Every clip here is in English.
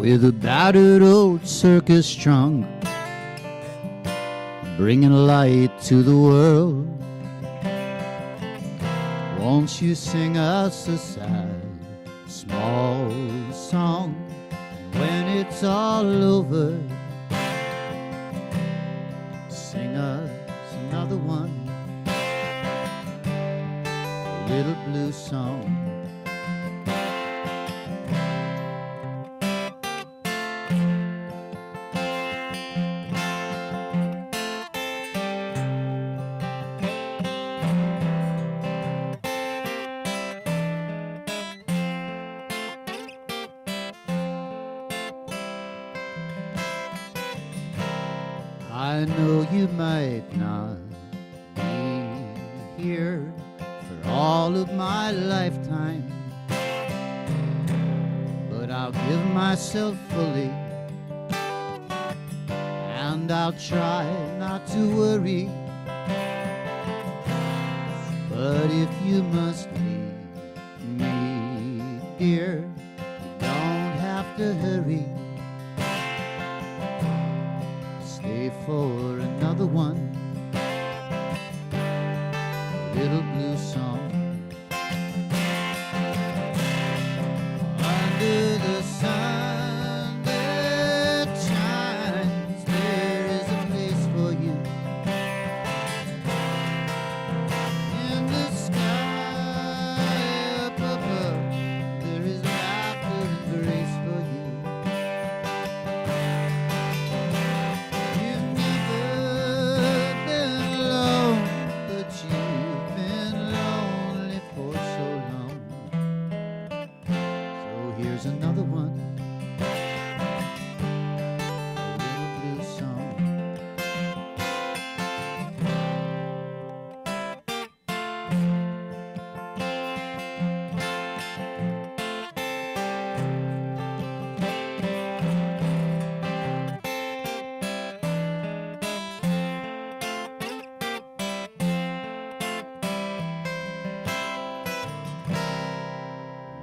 with a battered old circus trunk, bringing light to the world. Won't you sing us a sad, small song? When it's all over, sing us another one, a little blue song. I know you might not be here for all of my lifetime, but I'll give myself fully, and I'll try not to worry. But if you must leave me, dear, you don't have to hurry. Stay for another one, a little blue song. Under the sun that shines, there is a place for you. In the sky up above, there is laughter and grace for you. Another one, a little blue song.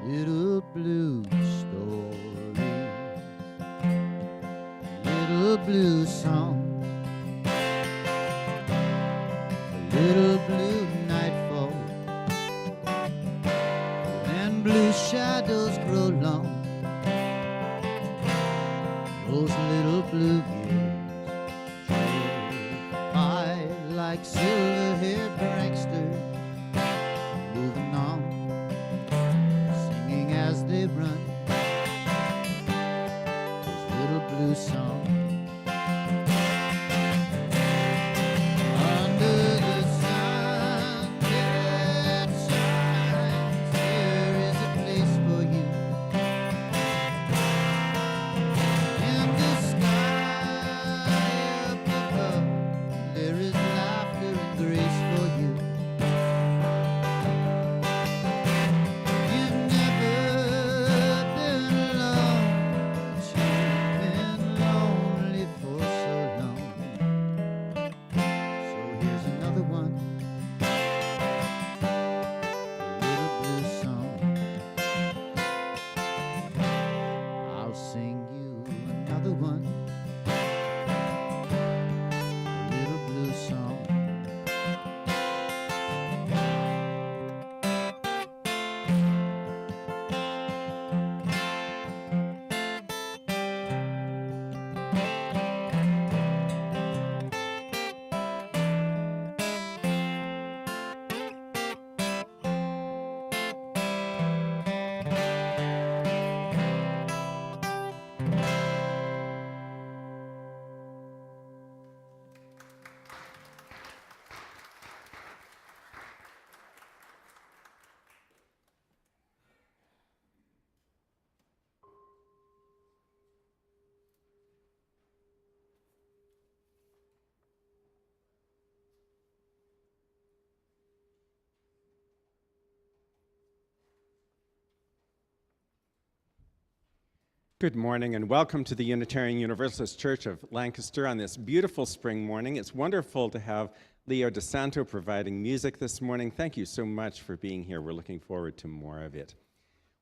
Little blue blue song, a little blue nightfall, when blue shadows grow long, those little blue years drift by like silver-haired pranksters, moving on, singing as they run, this little blue song. Good morning and welcome to the Unitarian Universalist Church of Lancaster on this beautiful spring morning. It's wonderful to have Leo DeSanto providing music this morning. Thank you so much for being here. We're looking forward to more of it.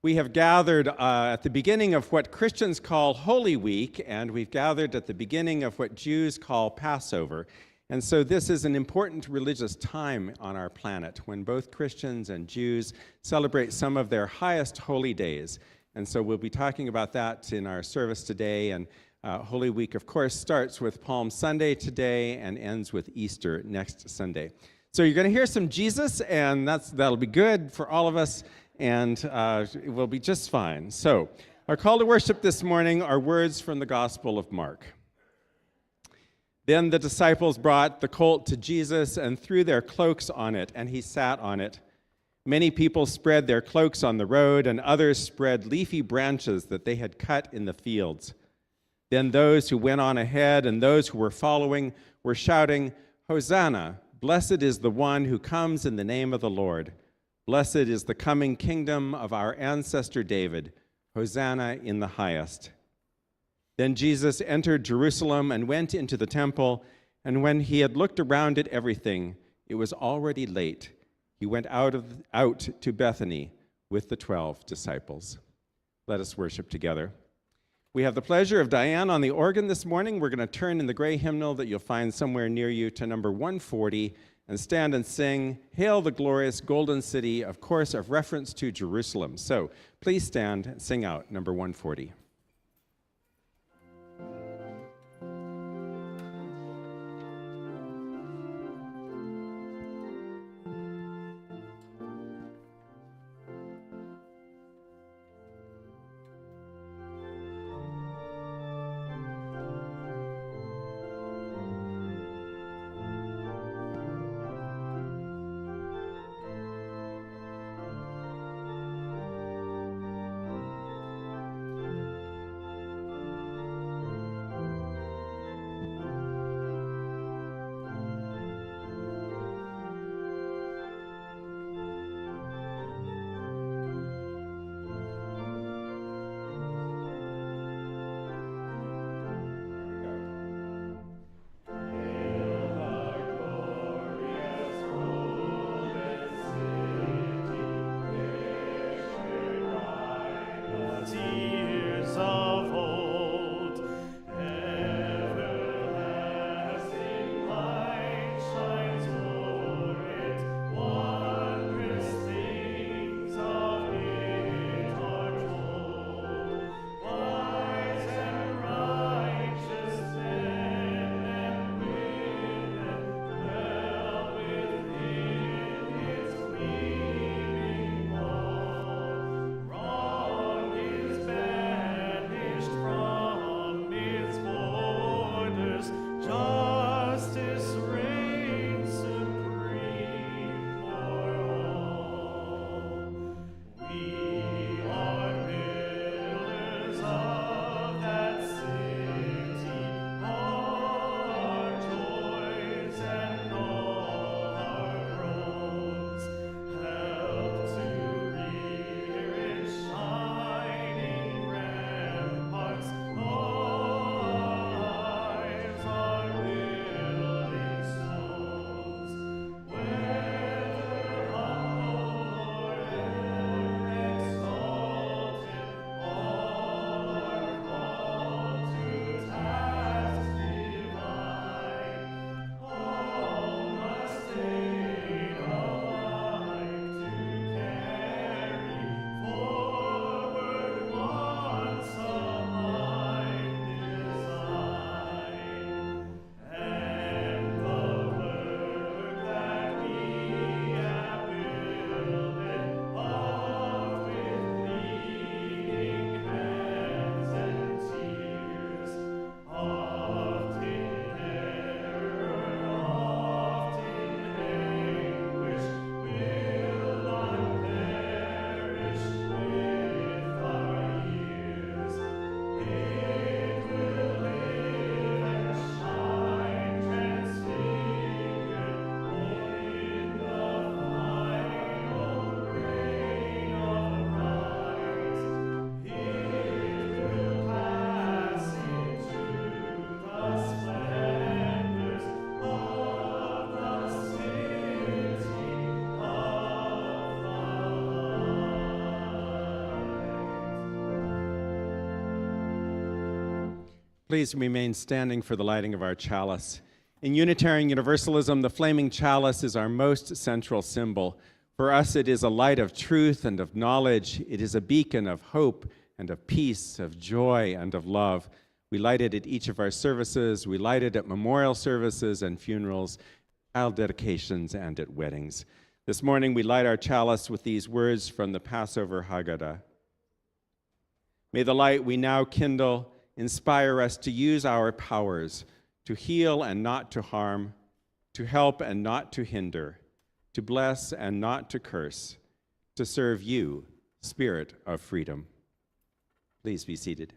We have gathered at the beginning of what Christians call Holy Week, and we've gathered at the beginning of what Jews call Passover. And so this is an important religious time on our planet when both Christians and Jews celebrate some of their highest holy days. And so we'll be talking about that in our service today. And Holy Week, of course, starts with Palm Sunday today and ends with Easter next Sunday. So you're going to hear some Jesus, and that'll be good for all of us, and it will be just fine. So our call to worship this morning are words from the Gospel of Mark. Then the disciples brought the colt to Jesus and threw their cloaks on it, and he sat on it. Many people spread their cloaks on the road, and others spread leafy branches that they had cut in the fields. Then those who went on ahead and those who were following were shouting, "Hosanna! Blessed is the one who comes in the name of the Lord. Blessed is the coming kingdom of our ancestor David. Hosanna in the highest." Then Jesus entered Jerusalem and went into the temple, and when he had looked around at everything, it was already late. He went out to Bethany with the 12 disciples. Let us worship together. We have the pleasure of Diane on the organ this morning. We're going to turn in the gray hymnal that you'll find somewhere near you to number 140 and stand and sing, "Hail the Glorious Golden City," of course, of reference to Jerusalem. So please stand and sing out number 140. Please remain standing for the lighting of our chalice. In Unitarian Universalism, the flaming chalice is our most central symbol. For us, it is a light of truth and of knowledge. It is a beacon of hope and of peace, of joy and of love. We light it at each of our services. We light it at memorial services and funerals, child dedications, and at weddings. This morning, we light our chalice with these words from the Passover Haggadah. May the light we now kindle inspire us to use our powers, to heal and not to harm, to help and not to hinder, to bless and not to curse, to serve you, Spirit of freedom. Please be seated.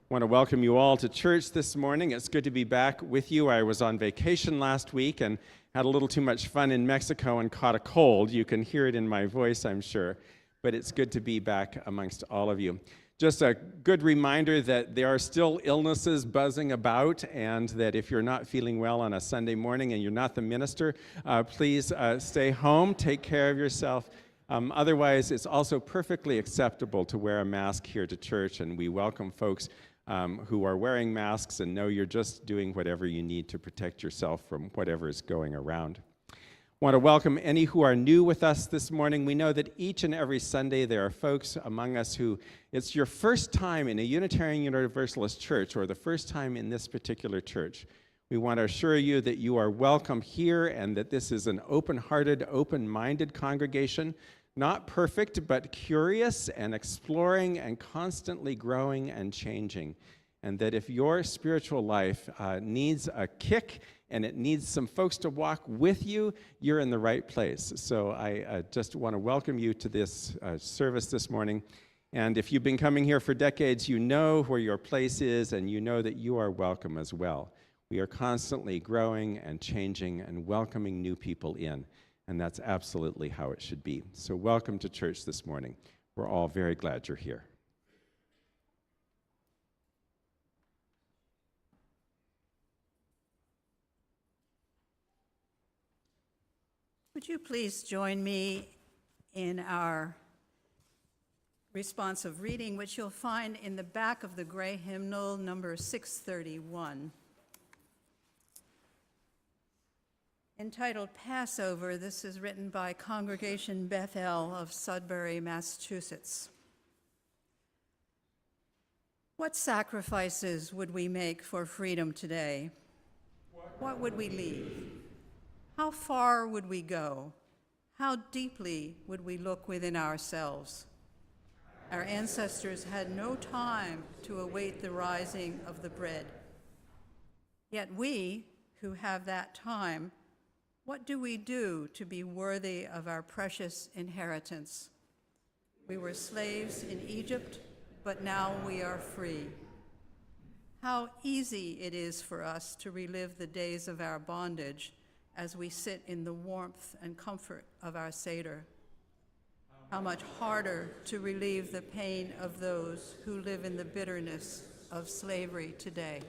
I want to welcome you all to church this morning. It's good to be back with you. I was on vacation last week and had a little too much fun in Mexico and caught a cold. You can hear it in my voice, I'm sure. But it's good to be back amongst all of you. Just a good reminder that there are still illnesses buzzing about, and that if you're not feeling well on a Sunday morning and you're not the minister, please stay home, take care of yourself. Otherwise, it's also perfectly acceptable to wear a mask here to church, and we welcome folks who are wearing masks and know you're just doing whatever you need to protect yourself from whatever is going around. I want to welcome any who are new with us this morning. We know that each and every Sunday there are folks among us who it's your first time in a Unitarian Universalist church or the first time in this particular church. We want to assure you that you are welcome here and that this is an open-hearted, open-minded congregation, not perfect, but curious and exploring and constantly growing and changing. And that if your spiritual life needs a kick and it needs some folks to walk with you, you're in the right place. So I just want to welcome you to this service this morning. And if you've been coming here for decades, you know where your place is and you know that you are welcome as well. We are constantly growing and changing and welcoming new people in. And that's absolutely how it should be. So welcome to church this morning. We're all very glad you're here. Would you please join me in our responsive reading, which you'll find in the back of the gray hymnal, number 631. Entitled Passover, this is written by Congregation Bethel of Sudbury, Massachusetts. What sacrifices would we make for freedom today? What would we leave? How far would we go? How deeply would we look within ourselves? Our ancestors had no time to await the rising of the bread. Yet we, who have that time, what do we do to be worthy of our precious inheritance? We were slaves in Egypt, but now we are free. How easy it is for us to relive the days of our bondage as we sit in the warmth and comfort of our Seder. How much harder to relieve the pain of those who live in the bitterness of slavery today.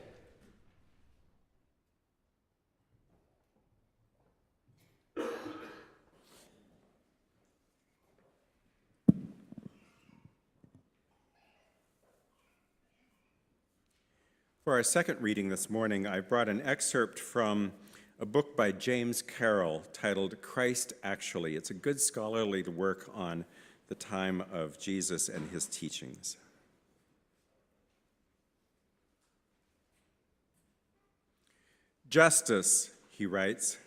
For our second reading this morning, I brought an excerpt from a book by James Carroll titled Christ Actually. It's a good scholarly work on the time of Jesus and his teachings. Justice, he writes,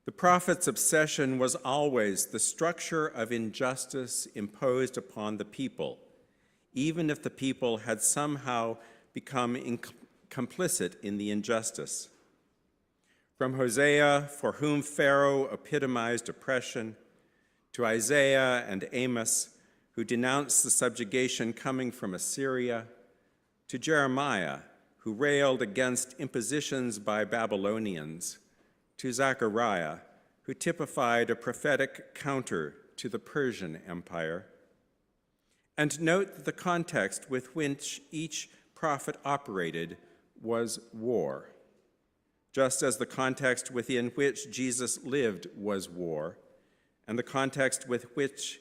the prophet's obsession was always the structure of injustice imposed upon the people, even if the people had somehow become complicit in the injustice. From Hosea, for whom Pharaoh epitomized oppression, to Isaiah and Amos, who denounced the subjugation coming from Assyria, to Jeremiah, who railed against impositions by Babylonians, to Zechariah, who typified a prophetic counter to the Persian Empire. And note that the context with which each prophet operated was war. Just as the context within which Jesus lived was war, and the context with which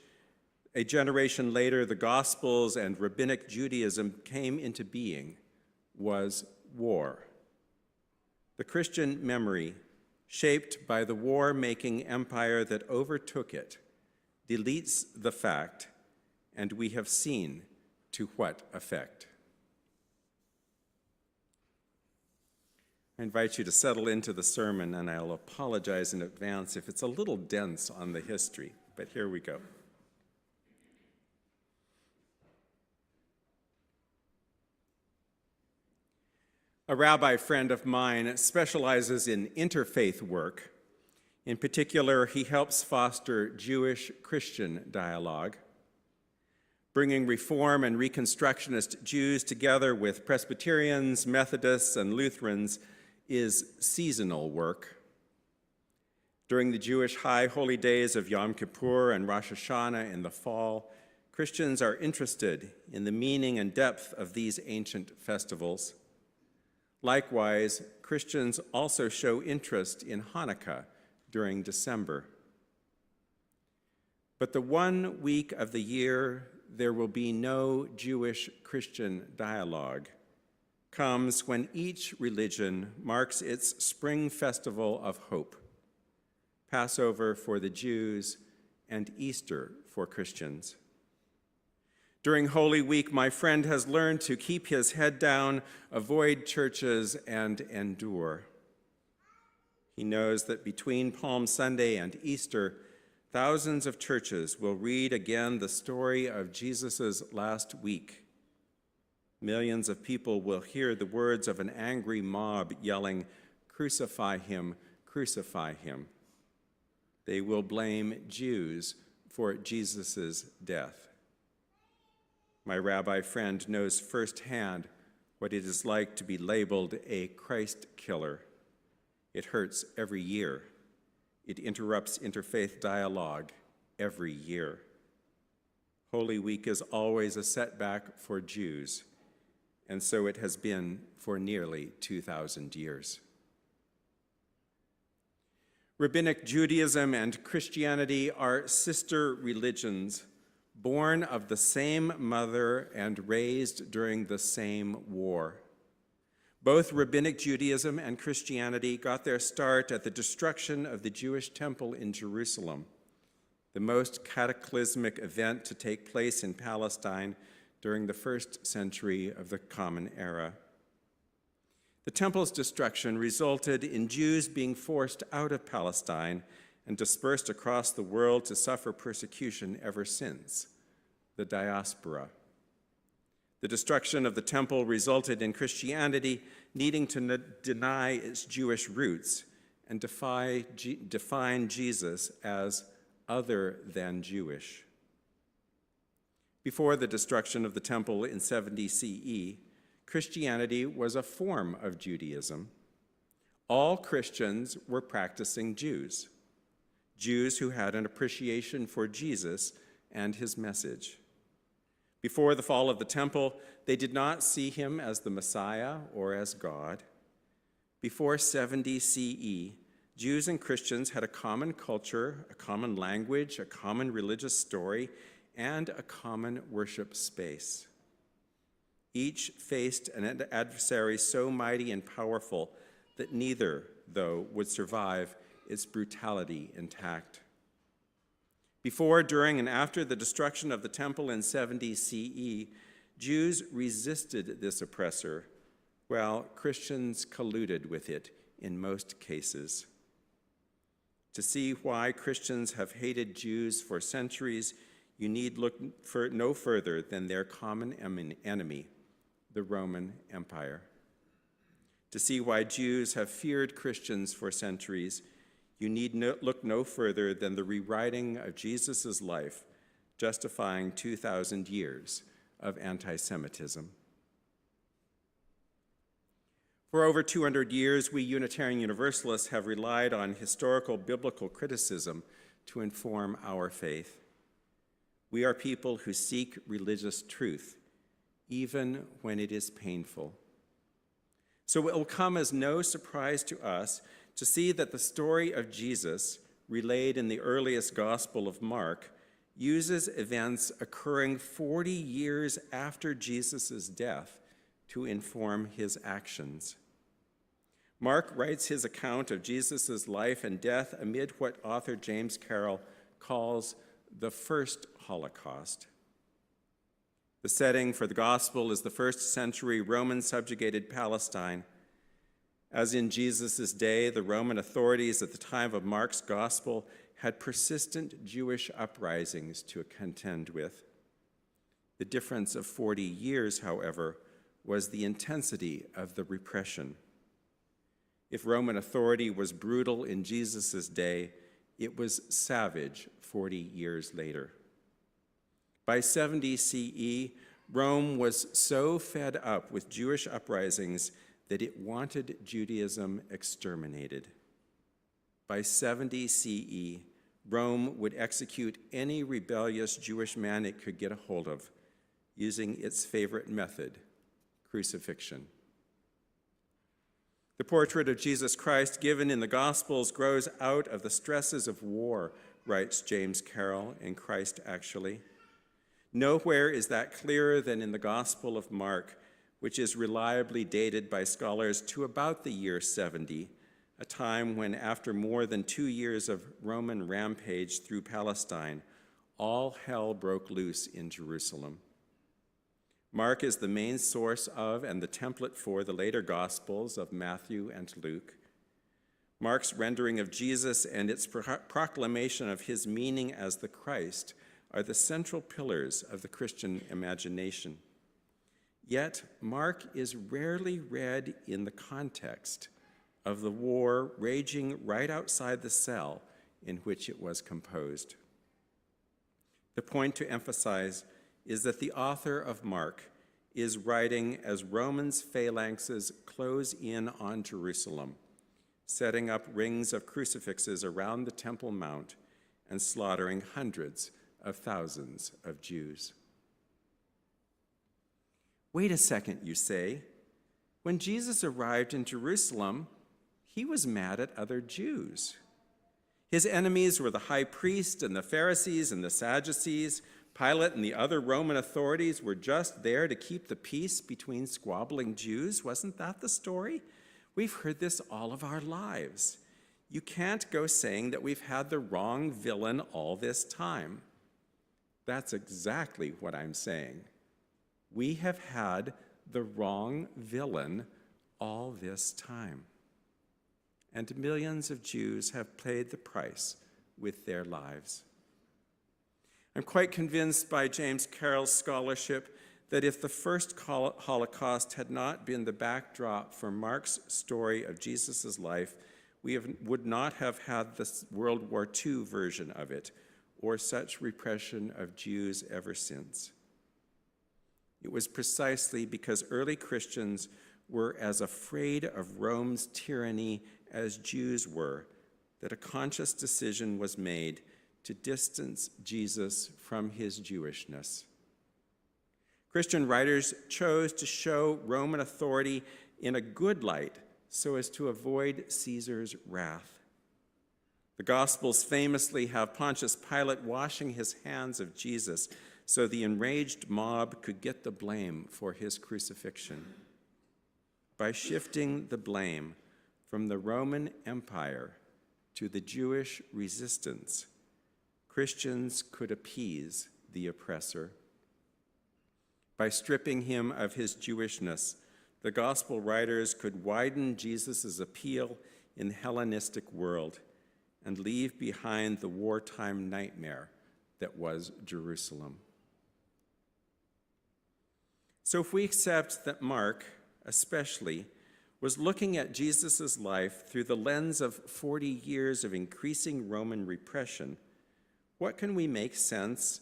A generation later, the Gospels and Rabbinic Judaism came into being, was war. The Christian memory, shaped by the war-making empire that overtook it, deletes the fact, and we have seen to what effect. I invite you to settle into the sermon, and I'll apologize in advance if it's a little dense on the history, but here we go. A rabbi friend of mine specializes in interfaith work. In particular, he helps foster Jewish-Christian dialogue, bringing Reform and Reconstructionist Jews together with Presbyterians, Methodists, and Lutherans is seasonal work. During the Jewish high holy days of Yom Kippur and Rosh Hashanah in the fall, Christians are interested in the meaning and depth of these ancient festivals. Likewise, Christians also show interest in Hanukkah during December. But the 1 week of the year there will be no Jewish-Christian dialogue comes when each religion marks its spring festival of hope, Passover for the Jews and Easter for Christians. During Holy Week, my friend has learned to keep his head down, avoid churches, and endure. He knows that between Palm Sunday and Easter, thousands of churches will read again the story of Jesus' last week. Millions of people will hear the words of an angry mob yelling, "Crucify him, crucify him." They will blame Jews for Jesus' death. My rabbi friend knows firsthand what it is like to be labeled a Christ killer. It hurts every year. It interrupts interfaith dialogue every year. Holy Week is always a setback for Jews, and so it has been for nearly 2,000 years. Rabbinic Judaism and Christianity are sister religions, born of the same mother and raised during the same war. Both Rabbinic Judaism and Christianity got their start at the destruction of the Jewish temple in Jerusalem, the most cataclysmic event to take place in Palestine during the first century of the Common Era. The temple's destruction resulted in Jews being forced out of Palestine and dispersed across the world to suffer persecution ever since, the diaspora. The destruction of the temple resulted in Christianity needing to deny its Jewish roots and define Jesus as other than Jewish. Before the destruction of the temple in 70 CE, Christianity was a form of Judaism. All Christians were practicing Jews, Jews who had an appreciation for Jesus and his message. Before the fall of the temple, they did not see him as the Messiah or as God. Before 70 CE, Jews and Christians had a common culture, a common language, a common religious story, and a common worship space. Each faced an adversary so mighty and powerful that neither, though, would survive its brutality intact. Before, during, and after the destruction of the temple in 70 CE, Jews resisted this oppressor, while Christians colluded with it in most cases. To see why Christians have hated Jews for centuries, you need look no further than their common enemy, the Roman Empire. To see why Jews have feared Christians for centuries, you need look no further than the rewriting of Jesus' life, justifying 2,000 years of anti-Semitism. For over 200 years, we Unitarian Universalists have relied on historical biblical criticism to inform our faith. We are people who seek religious truth, even when it is painful. So it will come as no surprise to us to see that the story of Jesus, relayed in the earliest Gospel of Mark, uses events occurring 40 years after Jesus' death to inform his actions. Mark writes his account of Jesus' life and death amid what author James Carroll calls the first Holocaust. The setting for the gospel is the first century Roman subjugated Palestine. As in Jesus' day, the Roman authorities at the time of Mark's gospel had persistent Jewish uprisings to contend with. The difference of 40 years, however, was the intensity of the repression. If Roman authority was brutal in Jesus' day, it was savage 40 years later. By 70 CE, Rome was so fed up with Jewish uprisings that it wanted Judaism exterminated. By 70 CE, Rome would execute any rebellious Jewish man it could get a hold of, using its favorite method, crucifixion. The portrait of Jesus Christ given in the Gospels grows out of the stresses of war, writes James Carroll in Christ Actually. Nowhere is that clearer than in the Gospel of Mark, which is reliably dated by scholars to about the year 70, a time when, after more than 2 years of Roman rampage through Palestine, all hell broke loose in Jerusalem. Mark is the main source of and the template for the later Gospels of Matthew and Luke. Mark's rendering of Jesus and its proclamation of his meaning as the Christ are the central pillars of the Christian imagination. Yet, Mark is rarely read in the context of the war raging right outside the cell in which it was composed. The point to emphasize is that the author of Mark is writing as Romans' phalanxes close in on Jerusalem, setting up rings of crucifixes around the Temple Mount and slaughtering hundreds of thousands of Jews. Wait a second, you say. When Jesus arrived in Jerusalem, he was mad at other Jews. His enemies were the high priest and the Pharisees and the Sadducees. Pilate and the other Roman authorities were just there to keep the peace between squabbling Jews. Wasn't that the story? We've heard this all of our lives. You can't go saying that we've had the wrong villain all this time. That's exactly what I'm saying. We have had the wrong villain all this time. And millions of Jews have paid the price with their lives. I'm quite convinced by James Carroll's scholarship that if the first Holocaust had not been the backdrop for Mark's story of Jesus' life, we would not have had the World War II version of it, or such repression of Jews ever since. It was precisely because early Christians were as afraid of Rome's tyranny as Jews were that a conscious decision was made to distance Jesus from his Jewishness. Christian writers chose to show Roman authority in a good light so as to avoid Caesar's wrath. The Gospels famously have Pontius Pilate washing his hands of Jesus so the enraged mob could get the blame for his crucifixion. By shifting the blame from the Roman Empire to the Jewish resistance, Christians could appease the oppressor. By stripping him of his Jewishness, the gospel writers could widen Jesus' appeal in the Hellenistic world and leave behind the wartime nightmare that was Jerusalem. So if we accept that Mark, especially, was looking at Jesus' life through the lens of 40 years of increasing Roman repression, how can we make sense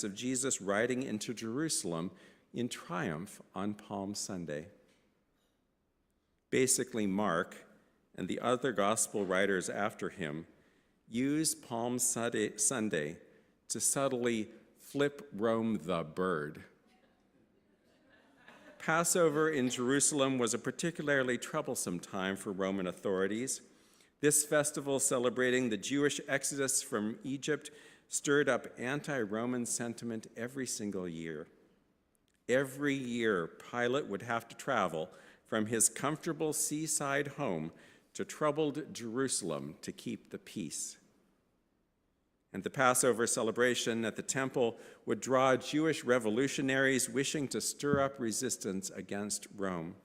of Jesus riding into Jerusalem in triumph on Palm Sunday? Basically, Mark and the other gospel writers after him use Palm Sunday to subtly flip Rome the bird. Passover in Jerusalem was a particularly troublesome time for Roman authorities. This festival, celebrating the Jewish exodus from Egypt, stirred up anti-Roman sentiment every single year. Every year, Pilate would have to travel from his comfortable seaside home to troubled Jerusalem to keep the peace. And the Passover celebration at the temple would draw Jewish revolutionaries wishing to stir up resistance against Rome.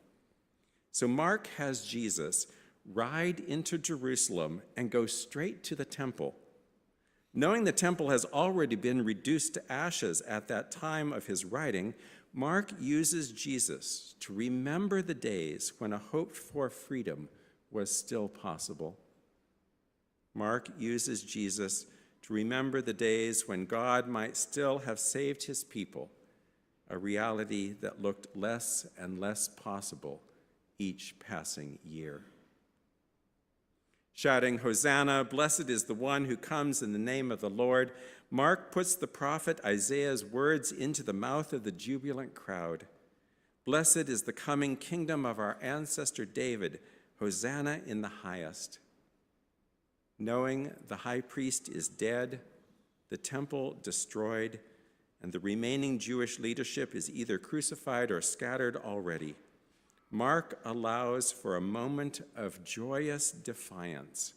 So Mark has Jesus ride into Jerusalem and go straight to the temple. Knowing the temple has already been reduced to ashes at that time of his writing, Mark uses Jesus to remember the days when a hoped-for freedom was still possible. Mark uses Jesus to remember the days when God might still have saved his people, a reality that looked less and less possible each passing year. Shouting, "Hosanna, blessed is the one who comes in the name of the Lord," Mark puts the prophet Isaiah's words into the mouth of the jubilant crowd. "Blessed is the coming kingdom of our ancestor David, Hosanna in the highest." Knowing the high priest is dead, the temple destroyed, and the remaining Jewish leadership is either crucified or scattered already, Mark allows for a moment of joyous defiance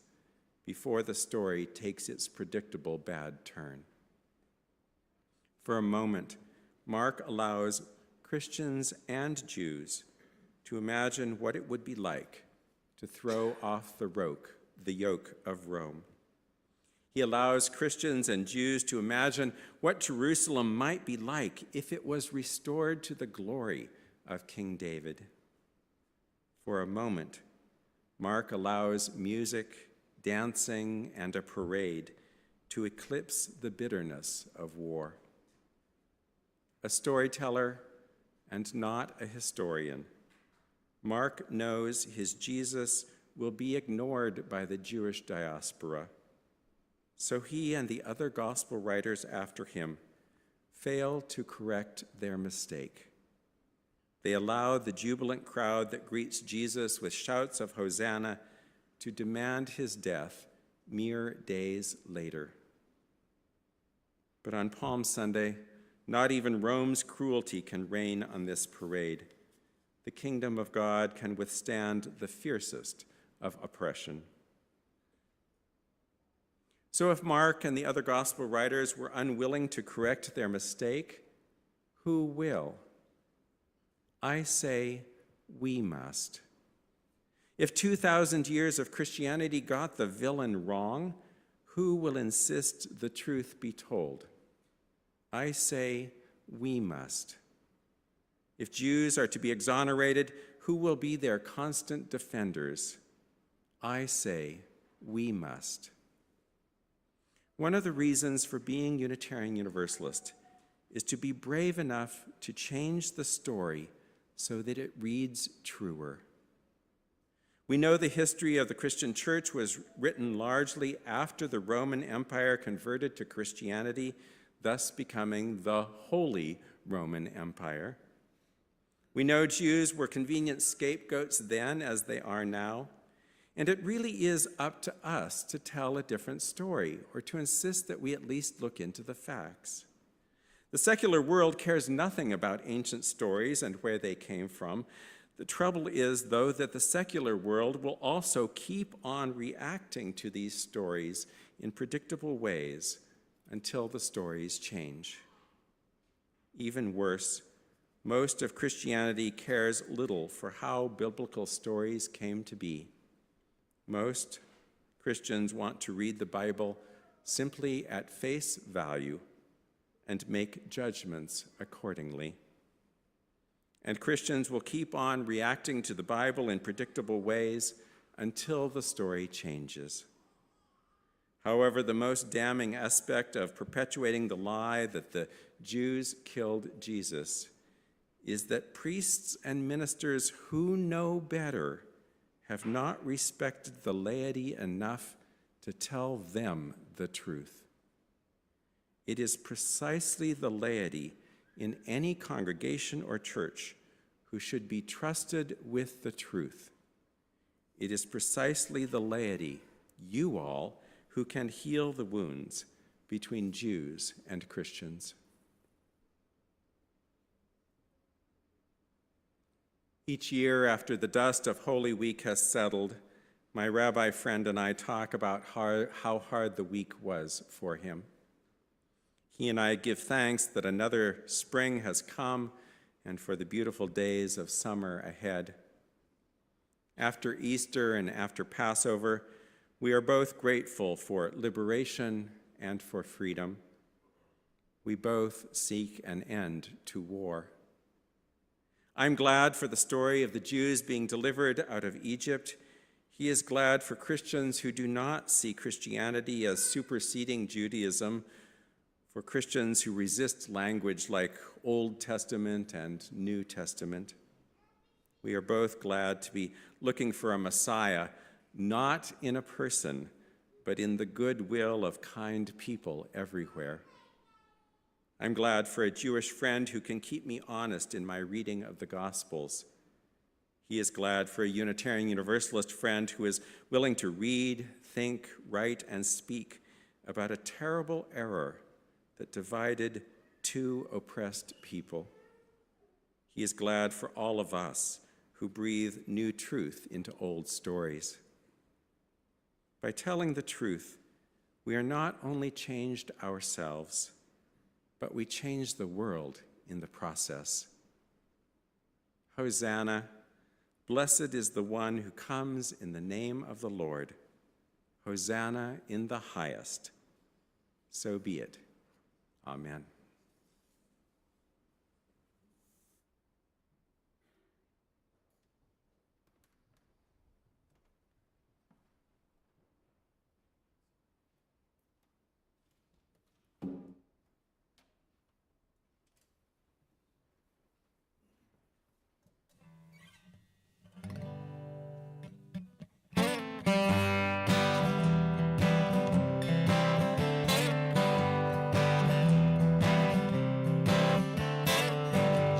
before the story takes its predictable bad turn. For a moment, Mark allows Christians and Jews to imagine what it would be like to throw off the yoke of Rome. He allows Christians and Jews to imagine what Jerusalem might be like if it was restored to the glory of King David. For a moment, Mark allows music, dancing, and a parade to eclipse the bitterness of war. A storyteller and not a historian, Mark knows his Jesus will be ignored by the Jewish diaspora. So he and the other gospel writers after him fail to correct their mistake. They allow the jubilant crowd that greets Jesus with shouts of Hosanna to demand his death mere days later. But on Palm Sunday, not even Rome's cruelty can reign on this parade. The kingdom of God can withstand the fiercest of oppression. So if Mark and the other gospel writers were unwilling to correct their mistake, who will? I say we must. If 2,000 years of Christianity got the villain wrong, who will insist the truth be told? I say we must. If Jews are to be exonerated, who will be their constant defenders? I say we must. One of the reasons for being Unitarian Universalist is to be brave enough to change the story so that it reads truer. We know the history of the Christian church was written largely after the Roman Empire converted to Christianity, thus becoming the Holy Roman Empire. We know Jews were convenient scapegoats then as they are now, and it really is up to us to tell a different story or to insist that we at least look into the facts. The secular world cares nothing about ancient stories and where they came from. The trouble is, though, that the secular world will also keep on reacting to these stories in predictable ways until the stories change. Even worse, most of Christianity cares little for how biblical stories came to be. Most Christians want to read the Bible simply at face value and make judgments accordingly. And Christians will keep on reacting to the Bible in predictable ways until the story changes. However, the most damning aspect of perpetuating the lie that the Jews killed Jesus is that priests and ministers who know better have not respected the laity enough to tell them the truth. It is precisely the laity in any congregation or church who should be trusted with the truth. It is precisely the laity, you all, who can heal the wounds between Jews and Christians. Each year after the dust of Holy Week has settled, my rabbi friend and I talk about how hard the week was for him. He and I give thanks that another spring has come and for the beautiful days of summer ahead. After Easter and after Passover, we are both grateful for liberation and for freedom. We both seek an end to war. I'm glad for the story of the Jews being delivered out of Egypt. He is glad for Christians who do not see Christianity as superseding Judaism, for Christians who resist language like Old Testament and New Testament. We are both glad to be looking for a Messiah, not in a person, but in the goodwill of kind people everywhere. I'm glad for a Jewish friend who can keep me honest in my reading of the Gospels. He is glad for a Unitarian Universalist friend who is willing to read, think, write, and speak about a terrible error that divided two oppressed people. He is glad for all of us who breathe new truth into old stories. By telling the truth, we are not only changed ourselves, but we change the world in the process. Hosanna, blessed is the one who comes in the name of the Lord. Hosanna in the highest. So be it. Amen.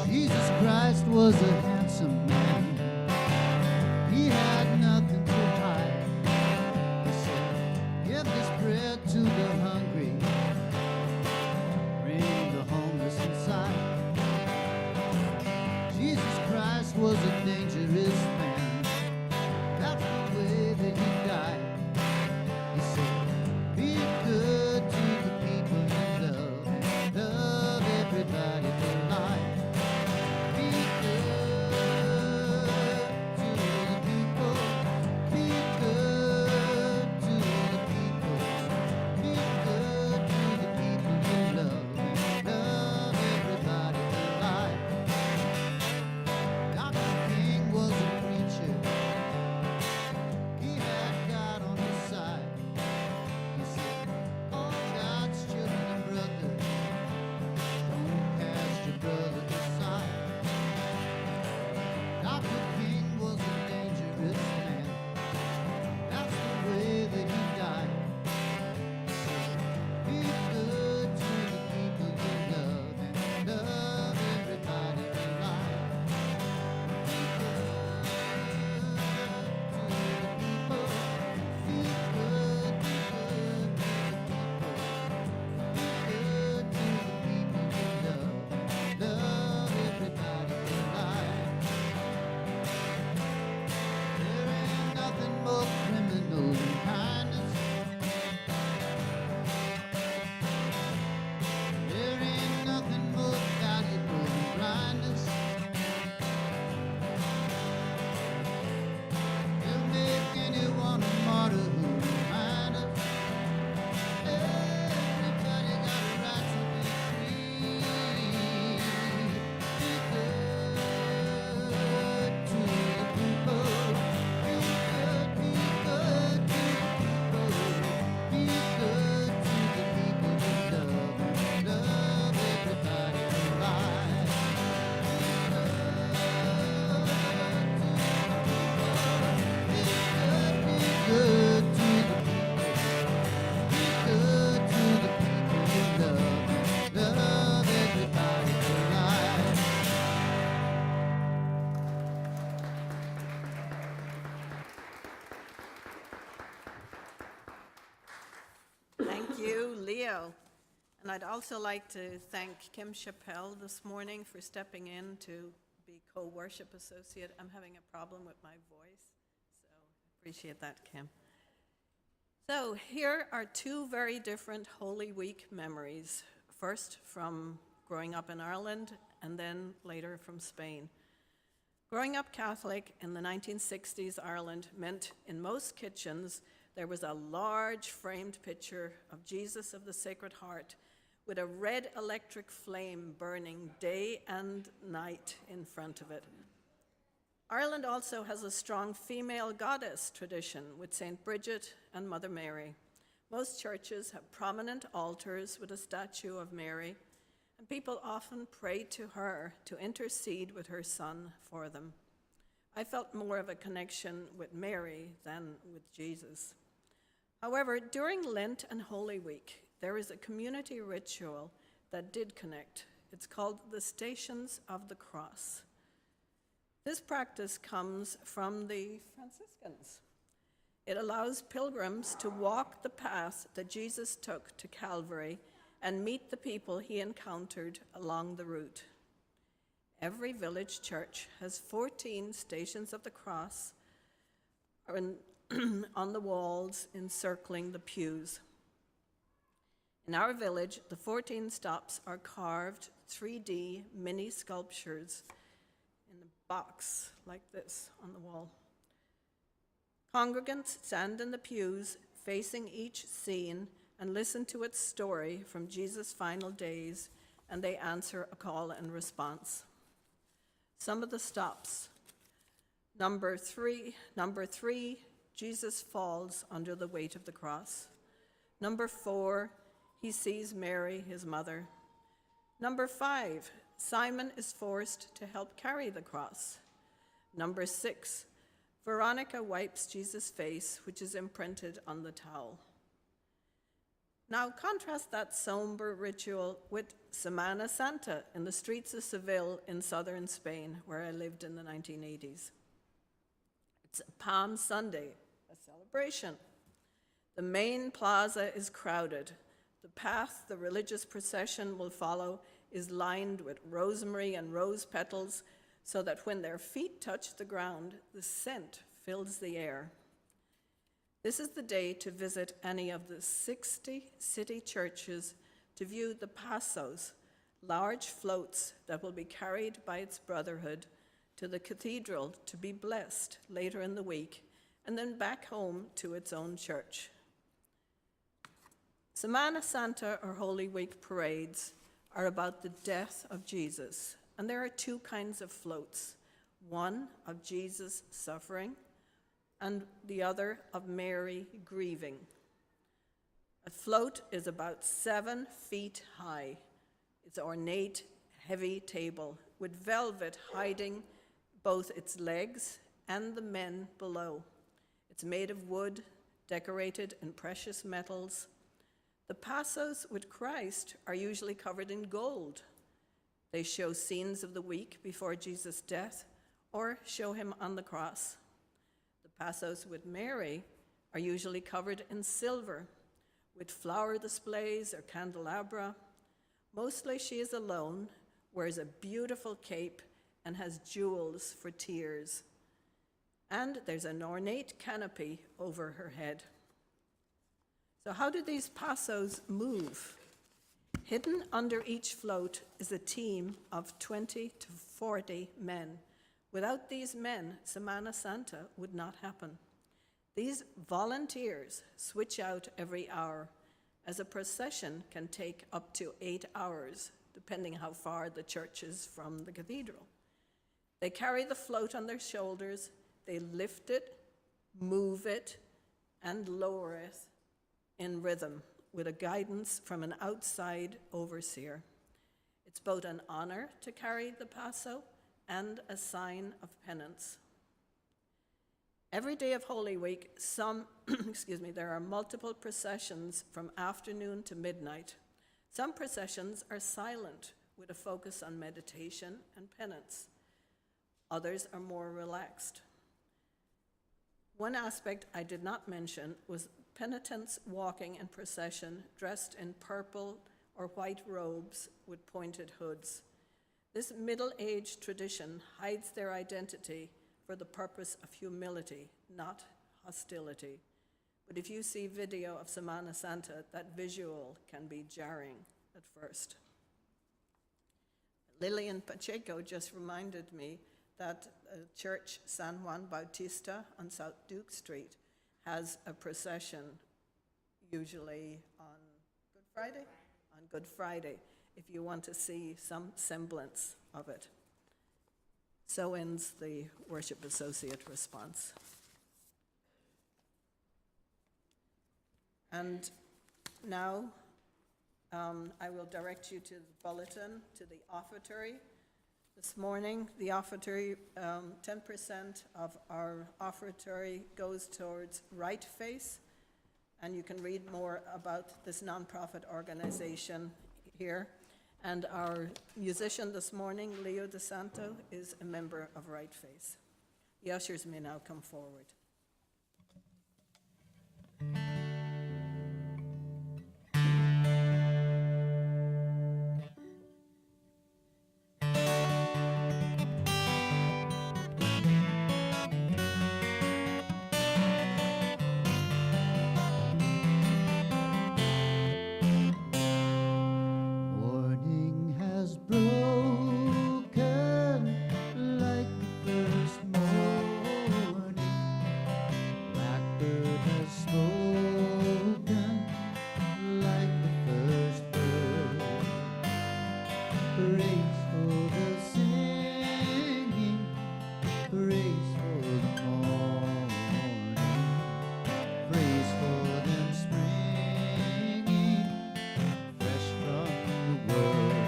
Jesus Christ was a handsome man. He had nothing to hide. He said, give this bread to the hungry, bring the homeless inside. Jesus Christ was a dangerous man. That's the way that he died. He said, be good to the people you love, and love everybody for life. Thank you, Leo. And I'd also like to thank Kim Chappelle this morning for stepping in to be co-worship associate. I'm having a problem with my voice, so appreciate that, Kim. So here are two very different Holy Week memories. First from growing up in Ireland, and then later from Spain. Growing up Catholic in the 1960s Ireland meant in most kitchens there was a large framed picture of Jesus of the Sacred Heart with a red electric flame burning day and night in front of it. Ireland also has a strong female goddess tradition with St. Bridget and Mother Mary. Most churches have prominent altars with a statue of Mary, and people often pray to her to intercede with her Son for them. I felt more of a connection with Mary than with Jesus. However, during Lent and Holy Week, there is a community ritual that did connect. It's called the Stations of the Cross. This practice comes from the Franciscans. It allows pilgrims to walk the path that Jesus took to Calvary and meet the people he encountered along the route. Every village church has 14 Stations of the Cross on the walls encircling the pews. In our village, the 14 stops are carved 3D mini sculptures in a box like this on the wall. Congregants stand in the pews facing each scene and listen to its story from Jesus' final days, and they answer a call and response. Some of the stops. Number three, Jesus falls under the weight of the cross. Number 4, he sees Mary, his mother. Number 5, Simon is forced to help carry the cross. Number 6, Veronica wipes Jesus' face, which is imprinted on the towel. Now contrast that somber ritual with Semana Santa in the streets of Seville in southern Spain, where I lived in the 1980s. It's Palm Sunday, a celebration. The main plaza is crowded. The path the religious procession will follow is lined with rosemary and rose petals so that when their feet touch the ground, the scent fills the air. This is the day to visit any of the 60 city churches to view the passos, large floats that will be carried by its brotherhood to the cathedral to be blessed later in the week, and then back home to its own church. Semana Santa or Holy Week parades are about the death of Jesus, and there are two kinds of floats, one of Jesus suffering, and the other of Mary grieving. A float is about 7 feet high. It's an ornate, heavy table with velvet hiding both its legs and the men below. It's made of wood, decorated in precious metals. The passos with Christ are usually covered in gold. They show scenes of the week before Jesus' death or show him on the cross. Passos with Mary are usually covered in silver, with flower displays or candelabra. Mostly she is alone, wears a beautiful cape, and has jewels for tears. And there's an ornate canopy over her head. So how do these passos move? Hidden under each float is a team of 20 to 40 men. Without these men, Semana Santa would not happen. These volunteers switch out every hour, as a procession can take up to 8 hours, depending how far the church is from the cathedral. They carry the float on their shoulders, they lift it, move it, and lower it in rhythm with a guidance from an outside overseer. It's both an honor to carry the passo and a sign of penance. Every day of Holy Week, there are multiple processions from afternoon to midnight. Some processions are silent with a focus on meditation and penance. Others are more relaxed. One aspect I did not mention was penitents walking in procession dressed in purple or white robes with pointed hoods. This middle-aged tradition hides their identity for the purpose of humility, not hostility. But if you see video of Semana Santa, that visual can be jarring at first. Lillian Pacheco just reminded me that Church San Juan Bautista on South Duke Street has a procession, usually on Good Friday? On Good Friday, if you want to see some semblance of it. So ends the worship associate response. And now I will direct you to the bulletin, to the offertory. This morning, the offertory, 10% of our offertory goes towards Right Face, and you can read more about this nonprofit organization here. And our musician this morning, Leo DeSanto, is a member of Right Face. The ushers may now come forward. Morning has broken like the first morning. Blackbird has spoken like the first bird. Praise for the singing, praise for the morning, praise for them springing fresh from the world.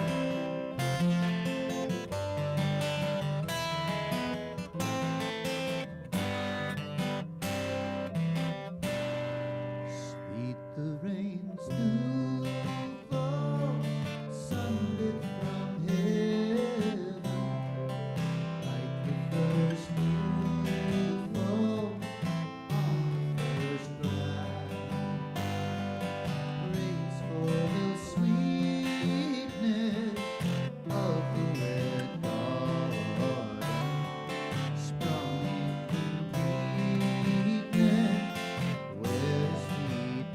Sweet the rains do fall, sunlit from heaven, like the first dew fall on the first grass. Praise for the sweetness of the red garden, sprung in completeness where sweet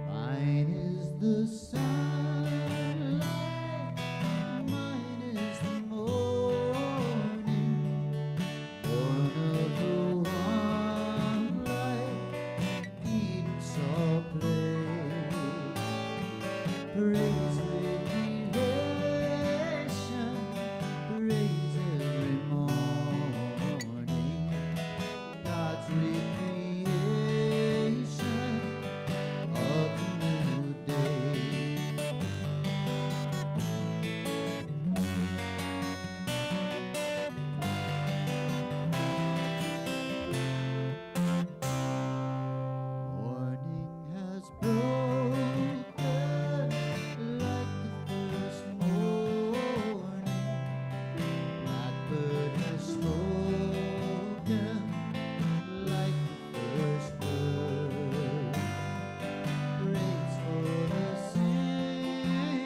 Mine is the sunlight, mine is the morning, born of the one light, Eden saw play. Praise creation, praise every morning, God's recreation of the new day. Morning has broken like the first morning. Blackbird has spoken like the first bird. Praise for the singing,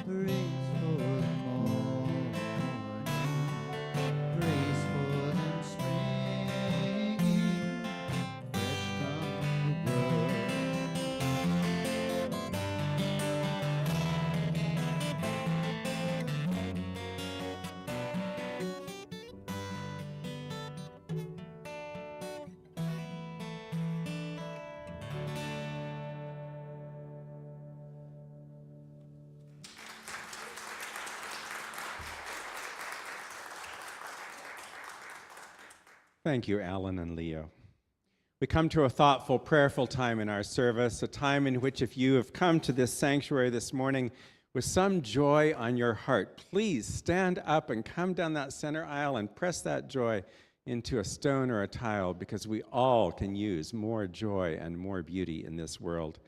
praise for the morning, praise for them springing fresh from the world. Thank you, Alan and Leo. We come to a thoughtful, prayerful time in our service, a time in which if you have come to this sanctuary this morning with some joy on your heart, please stand up and come down that center aisle and press that joy into a stone or a tile, because we all can use more joy and more beauty in this world.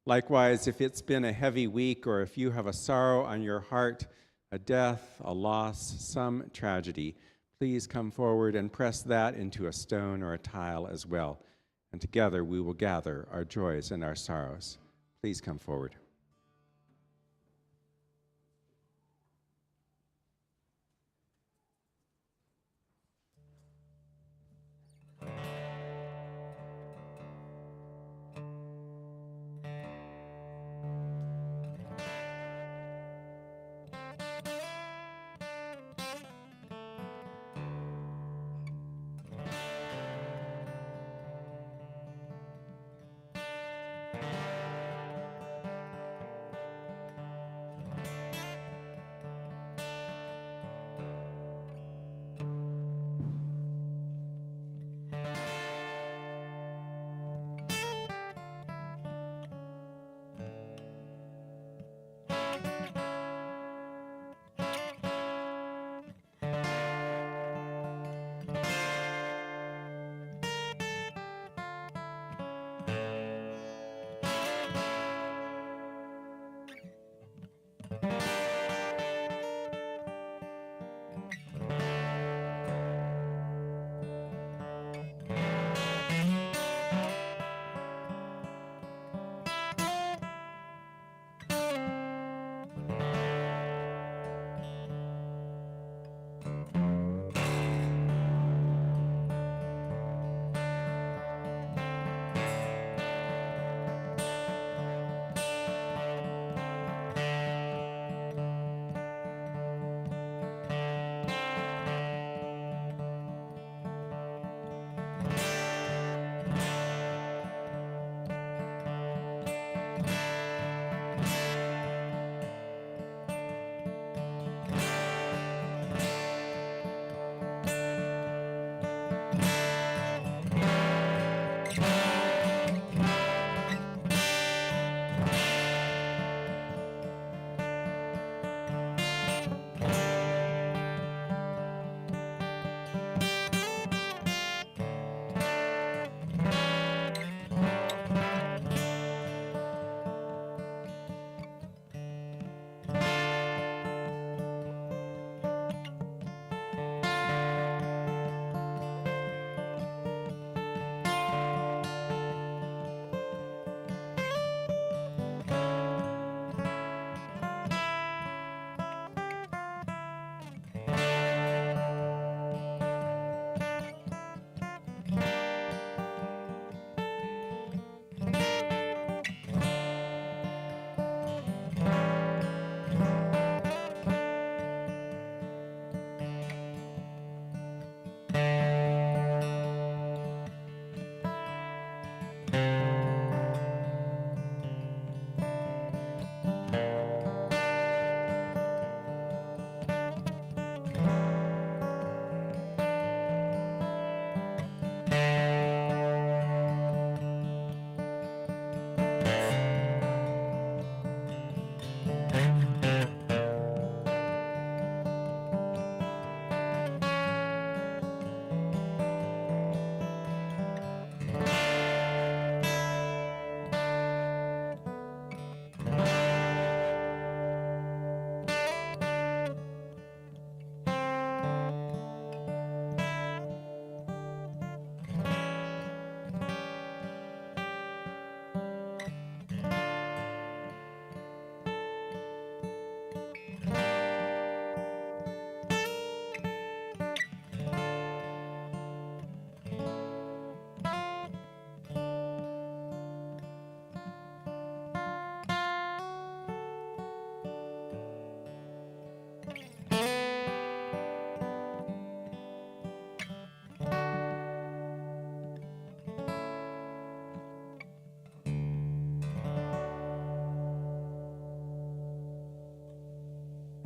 Likewise, if it's been a heavy week or if you have a sorrow on your heart, a death, a loss, some tragedy, please come forward and press that into a stone or a tile as well. And together we will gather our joys and our sorrows. Please come forward.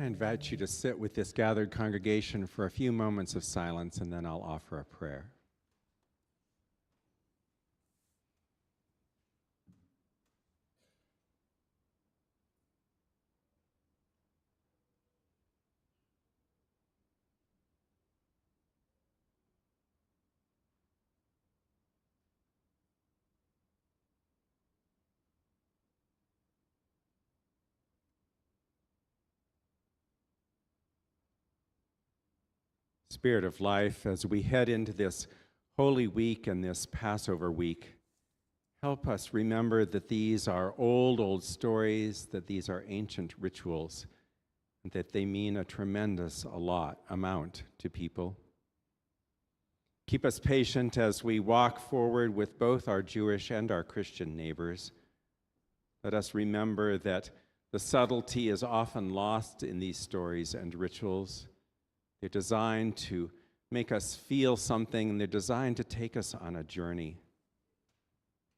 I invite you to sit with this gathered congregation for a few moments of silence, and then I'll offer a prayer. Spirit of life, as we head into this Holy Week and this Passover week, help us remember that these are old stories, that these are ancient rituals, and that they mean a tremendous amount to people. Keep us patient as we walk forward with both our Jewish and our Christian neighbors. Let us remember that the subtlety is often lost in these stories and rituals. They're designed to make us feel something, and they're designed to take us on a journey.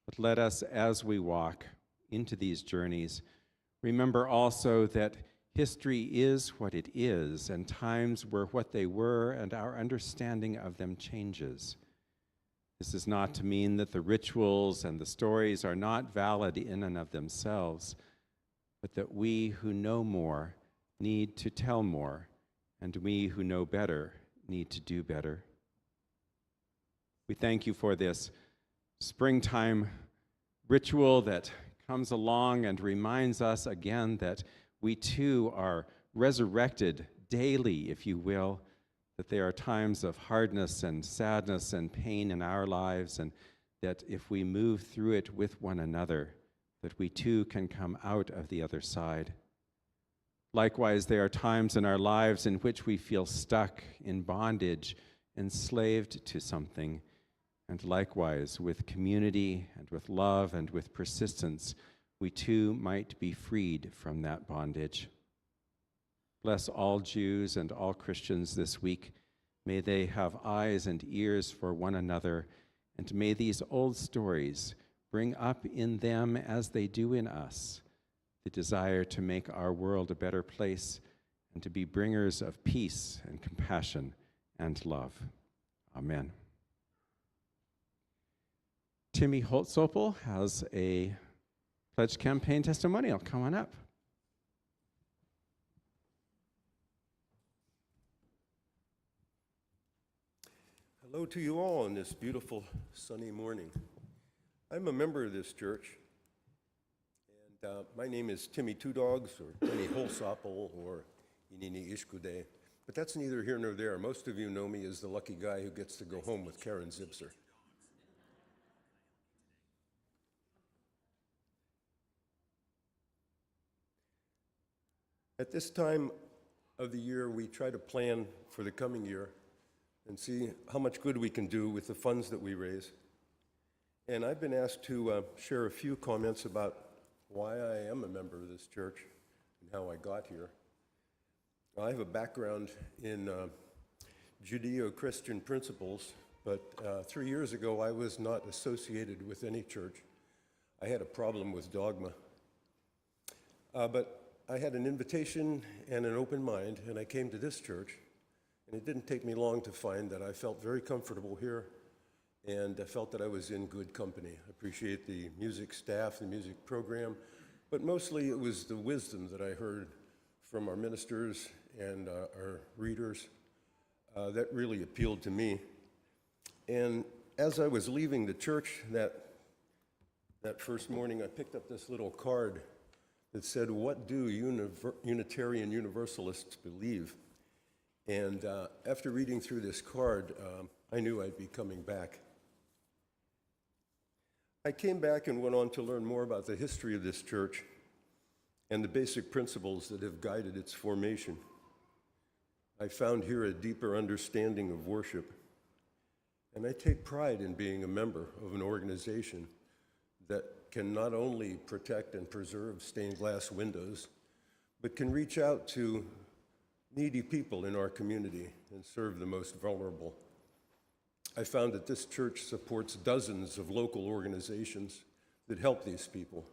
But let us, as we walk into these journeys, remember also that history is what it is, and times were what they were, and our understanding of them changes. This is not to mean that the rituals and the stories are not valid in and of themselves, but that we who know more need to tell more, and we who know better need to do better. We thank you for this springtime ritual that comes along and reminds us again that we too are resurrected daily, if you will, that there are times of hardness and sadness and pain in our lives, and that if we move through it with one another, that we too can come out of the other side. Likewise, there are times in our lives in which we feel stuck in bondage, enslaved to something, and likewise, with community and with love and with persistence, we too might be freed from that bondage. Bless all Jews and all Christians this week. May they have eyes and ears for one another, and may these old stories bring up in them, as they do in us, the desire to make our world a better place and to be bringers of peace and compassion and love. Amen. Timmy Holtzopel has a Pledge Campaign testimonial. Come on up. Hello to you all on this beautiful sunny morning. I'm a member of this church, and my name is Timmy Two Dogs, or Timmy Holtzopel, or Inini Ishkude, but that's neither here nor there. Most of you know me as the lucky guy who gets to go home with Karen Zipser. At this time of the year, we try to plan for the coming year and see how much good we can do with the funds that we raise. And I've been asked to share a few comments about why I am a member of this church and how I got here. I have a background in Judeo-Christian principles, but 3 years ago I was not associated with any church. I had a problem with dogma. But I had an invitation and an open mind, and I came to this church, and it didn't take me long to find that I felt very comfortable here, and I felt that I was in good company. I appreciate the music staff, the music program, but mostly it was the wisdom that I heard from our ministers and our readers that really appealed to me. And as I was leaving the church that first morning, I picked up this little card that said, "What do Unitarian Universalists believe?" And after reading through this card, I knew I'd be coming back. I came back and went on to learn more about the history of this church and the basic principles that have guided its formation. I found here a deeper understanding of worship, and I take pride in being a member of an organization that can not only protect and preserve stained glass windows, but can reach out to needy people in our community and serve the most vulnerable. I found that this church supports dozens of local organizations that help these people,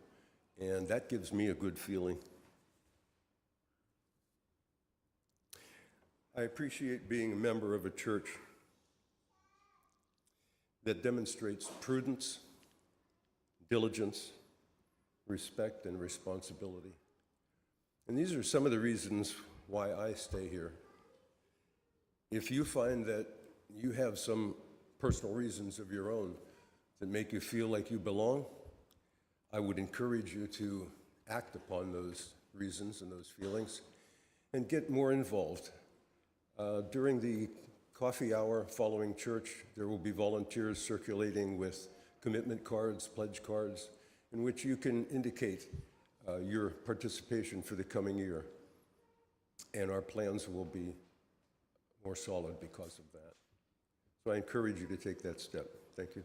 and that gives me a good feeling. I appreciate being a member of a church that demonstrates prudence, diligence, respect, and responsibility. And these are some of the reasons why I stay here. If you find that you have some personal reasons of your own that make you feel like you belong, I would encourage you to act upon those reasons and those feelings and get more involved. During the coffee hour following church, there will be volunteers circulating with commitment cards, pledge cards, in which you can indicate your participation for the coming year. And our plans will be more solid because of that. So I encourage you to take that step. Thank you.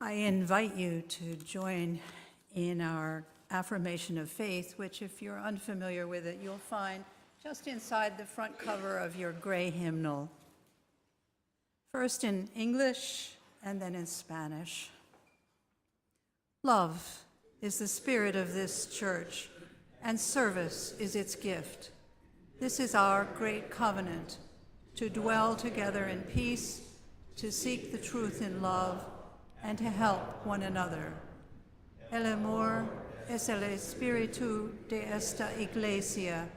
I invite you to join in our affirmation of faith, which, if you're unfamiliar with it, you'll find just inside the front cover of your gray hymnal. First in English and then in Spanish. Love is the spirit of this church, and service is its gift. This is our great covenant, to dwell together in peace, to seek the truth in love, and to help one another. El amor es el espíritu de esta iglesia,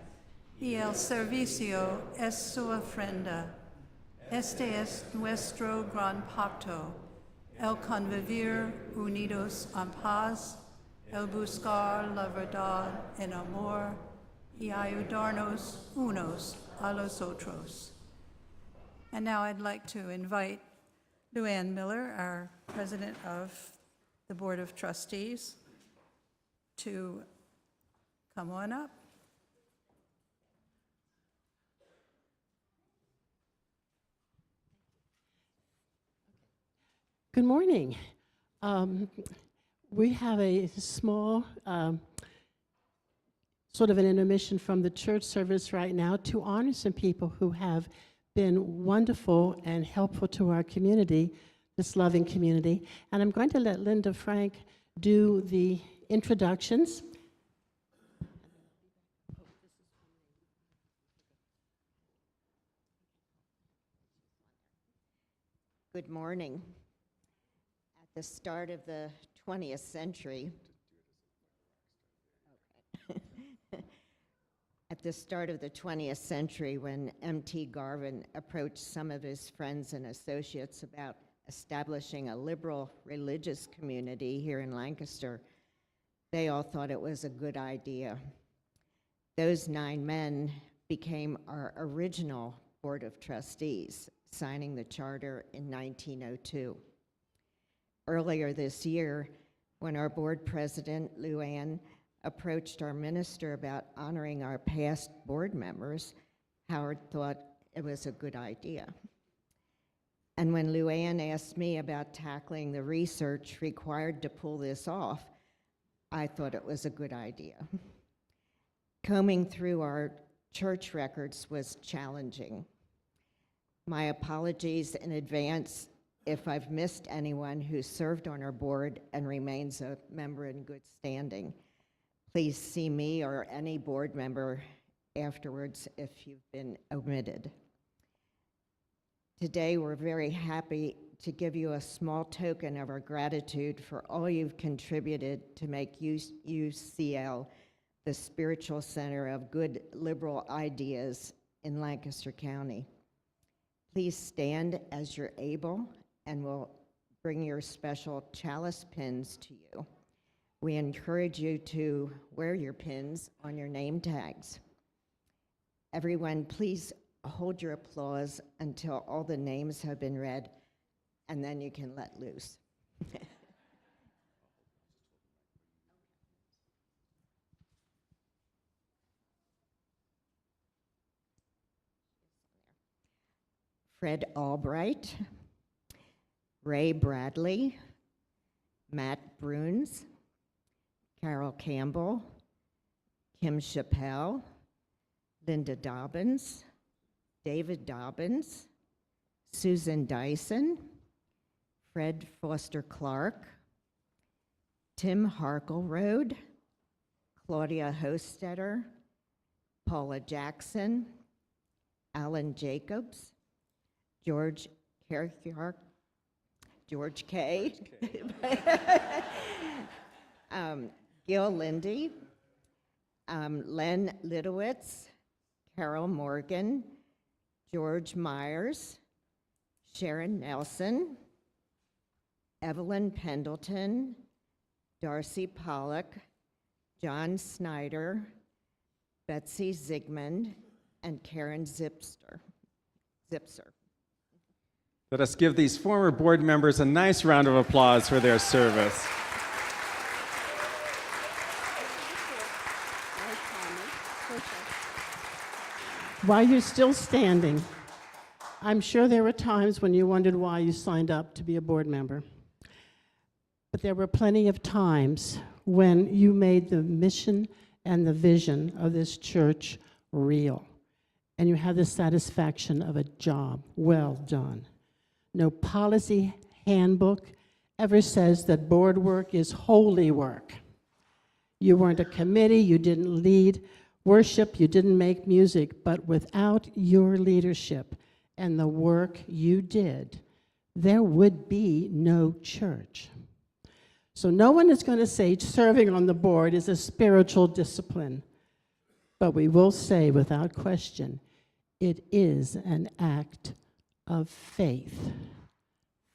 y el servicio es su ofrenda. Este es nuestro gran pacto, el convivir unidos en paz, el buscar la verdad en amor, y ayudarnos unos a los otros. And now I'd like to invite Luann Miller, our president of the Board of Trustees, to come on up. Good morning. We have a small sort of an intermission from the church service right now to honor some people who have been wonderful and helpful to our community, this loving community. And I'm going to let Linda Frank do the introductions. Good morning. At the start of the 20th century, at the start of the 20th century, when M.T. Garvin approached some of his friends and associates about establishing a liberal religious community here in Lancaster, they all thought it was a good idea. Those 9 men became our original Board of Trustees, signing the charter in 1902. Earlier this year, when our board president, Luann, approached our minister about honoring our past board members, Howard thought it was a good idea. And when Luann asked me about tackling the research required to pull this off, I thought it was a good idea. Combing through our church records was challenging. My apologies in advance if I've missed anyone who served on our board and remains a member in good standing. Please see me or any board member afterwards if you've been omitted. Today, we're very happy to give you a small token of our gratitude for all you've contributed to make UCL the spiritual center of good liberal ideas in Lancaster County. Please stand as you're able, and we'll bring your special chalice pins to you. We encourage you to wear your pins on your name tags. Everyone, please hold your applause until all the names have been read, and then you can let loose. Fred Albright, Ray Bradley, Matt Bruns, Carol Campbell, Kim Chappelle, Linda Dobbins, David Dobbins, Susan Dyson, Fred Foster Clark, Tim Harkleroad, Claudia Hostetter, Paula Jackson, Alan Jacobs, George Kierkegaard, George K. Gil Lindy, Len Lidowitz, Carol Morgan, George Myers, Sharon Nelson, Evelyn Pendleton, Darcy Pollock, John Snyder, Betsy Zygmunt, and Karen Zipser. Let us give these former board members a nice round of applause for their service. While you're still standing, I'm sure there were times when you wondered why you signed up to be a board member. But there were plenty of times when you made the mission and the vision of this church real. And you had the satisfaction of a job well done. No policy handbook ever says that board work is holy work. You weren't a committee, you didn't lead worship, you didn't make music, but without your leadership and the work you did, there would be no church. So no one is going to say serving on the board is a spiritual discipline, but we will say without question, it is an act of faith.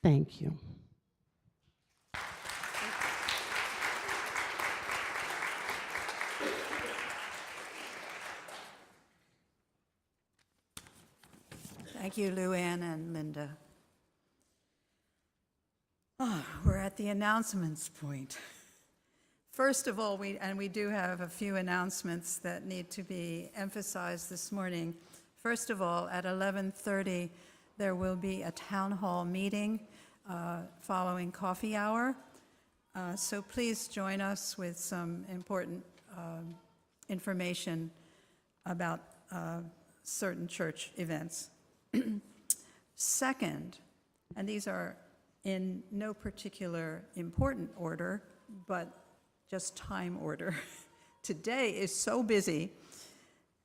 Thank you. Thank you, Luann and Linda. We're at the announcements point. First of all, we do have a few announcements that need to be emphasized this morning. First of all, at 11:30, there will be a town hall meeting following coffee hour. So please join us with some important information about certain church events. Second, and these are in no particular important order, but just time order. Today is so busy.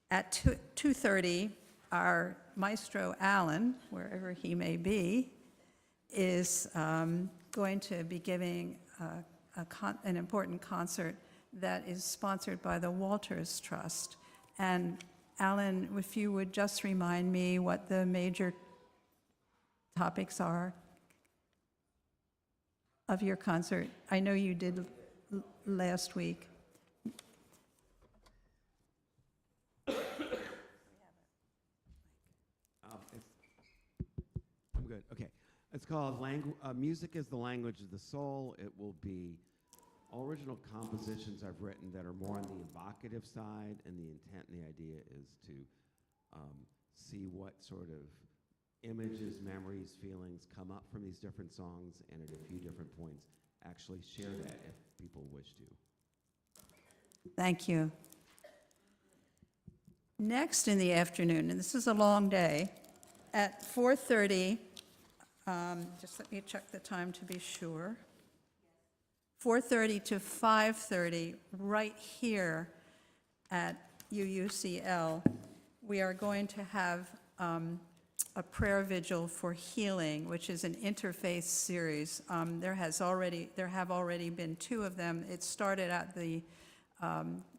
At 2:30, our maestro Alan, wherever he may be, is going to be giving an important concert that is sponsored by the Walters Trust. And Alan, if you would just remind me what the major topics are of your concert. I know you did last week. I'm good. Okay. It's called Music is the Language of the Soul. It will be original compositions I've written that are more on the evocative side, and the intent and the idea is to see what sort of images, memories, feelings come up from these different songs, and at a few different points actually share that if people wish to. Thank you. Next in the afternoon, and this is a long day, at 4:30, just let me check the time to be sure. 4:30 to 5:30, right here at UUCL, we are going to have a prayer vigil for healing, which is an interfaith series. There have already been two of them. It started at the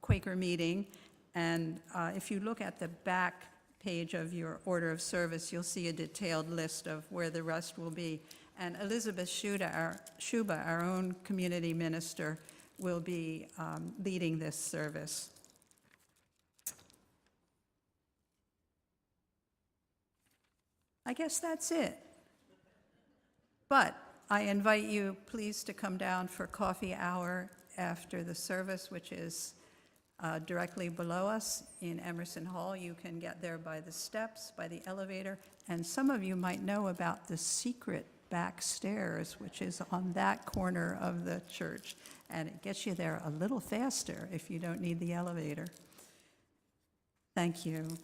Quaker meeting, and if you look at the back page of your order of service, you'll see a detailed list of where the rest will be. And Elizabeth Shuba, our own community minister, will be leading this service. I guess that's it. But I invite you, please, to come down for coffee hour after the service, which is directly below us in Emerson Hall. You can get there by the steps, by the elevator, and some of you might know about the secret back stairs, which is on that corner of the church, and it gets you there a little faster if you don't need the elevator. Thank you.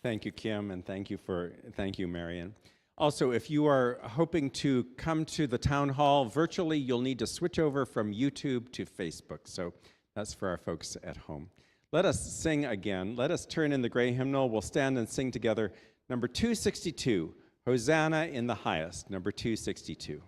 Thank you, Kim, and thank you, Marian. Also, if you are hoping to come to the town hall virtually, you'll need to switch over from YouTube to Facebook. So that's for our folks at home. Let us sing again. Let us turn in the gray hymnal. We'll stand and sing together. Number 262, Hosanna in the highest, number 262.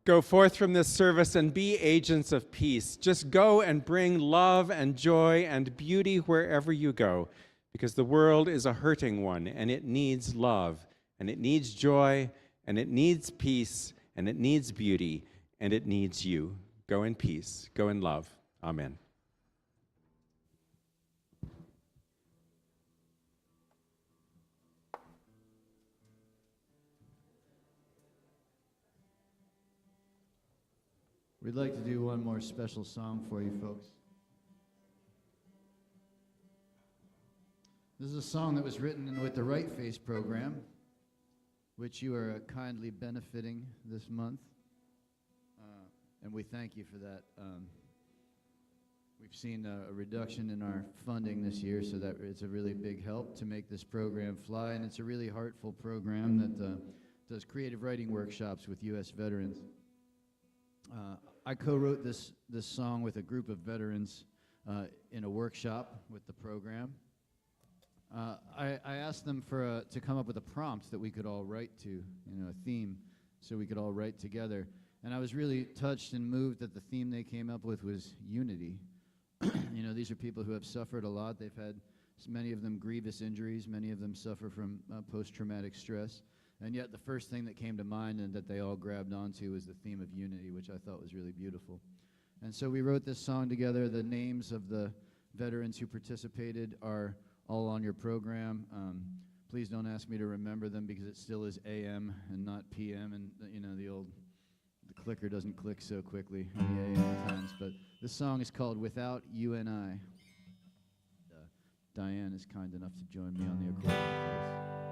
Go forth from this service and be agents of peace. Just go and bring love and joy and beauty wherever you go, because the world is a hurting one, and it needs love, and it needs joy, and it needs peace, and it needs beauty, and it needs you. Go in peace. Go in love. Amen. We'd like to do one more special song for you folks. This is a song that was written with the Right Face program, which you are kindly benefiting this month. And we thank you for that. We've seen a reduction in our funding this year, so that it's a really big help to make this program fly. And it's a really heartful program that does creative writing workshops with U.S. veterans. I co-wrote this song with a group of veterans in a workshop with the program. I asked them to come up with a prompt that we could all write to, a theme, so we could all write together. And I was really touched and moved that the theme they came up with was unity. These are people who have suffered a lot. They've had, many of them, grievous injuries. Many of them suffer from post-traumatic stress. And yet the first thing that came to mind and that they all grabbed onto was the theme of unity, which I thought was really beautiful. And so we wrote this song together. The names of the veterans who participated are all on your program. Please don't ask me to remember them because it still is AM and not PM, and the clicker doesn't click so quickly in the AM times. But this song is called Without You and I. Diane is kind enough to join me on the accordion.